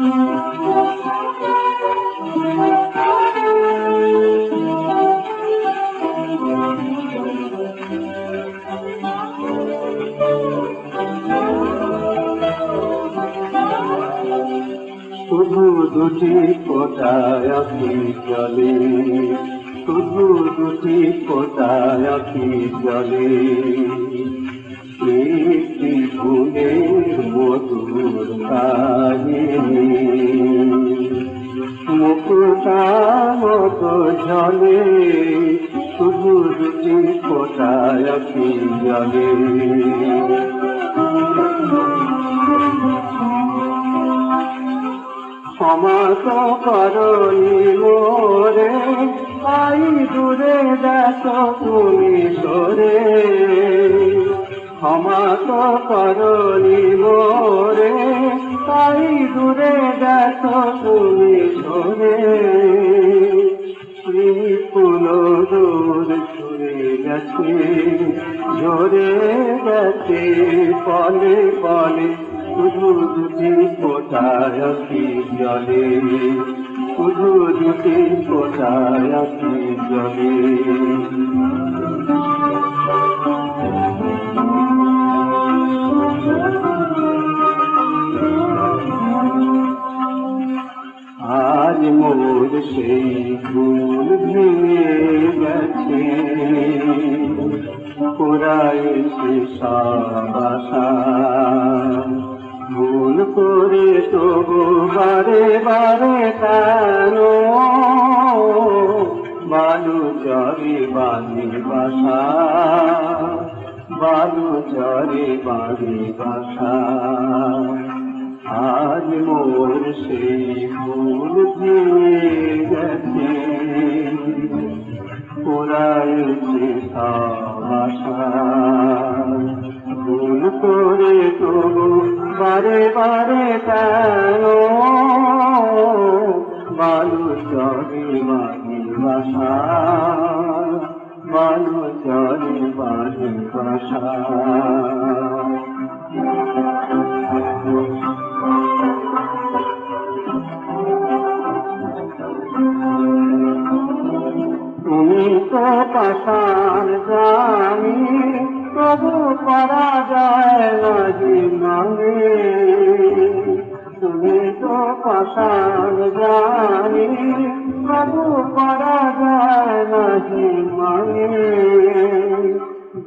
শুধু দুটি ফোঁটায় আঁখি জলে, শুধু দুটি ফোঁটায় আঁখি জলে, একটি ফুলের মধুর কাহিনী, মুক্তার মতো ঝলে, শুধু দুটি ফোঁটায় আঁখি জলে। ক্ষমা তো করনি মোরে, তাই দূরে দেখো তুমি সরে। ক্ষমা তো করনি মোরে, তাই দূরে দেখো তুমি সরে। ফুল দূর ছুড়ে গেছে, ঝরে গেছে পলে পলে, শুধু দুটি ফোঁটায় আঁখি জলে, শুধু দুটি ফোঁটায় আঁখি জলে। আজ মোর সেই ফুল ভেঙে গেছে, পুরাইছে সব আশা, ভুল করে তবু বারে বারে কেন বালু চরে বাঁধি বাসা, বালু চরে বাঁধি বাসা। আজ মোর সেই ফুল ভেঙে গেছে, পুরাইছে সব আশা, ভুল করে তবু বারে বারে কেন বালু চরে বাঁধি বাসা, বালু চরে বাঁধি বাসা। তুমি তো পাষাণ জানি, তবু করা যায় না জীবনে। তুমি তো পাষাণ জানি, তবু করা যায় না জীবনে।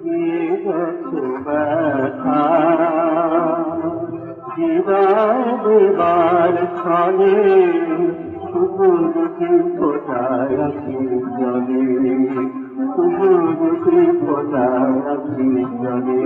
দিয়ে গেছো ব্যথা হৃদয় দেবার ছলে, শুধু দুটি ফোঁটায় আঁখি জলে, শুধু দুটি ফোঁটায় আঁখি জলে।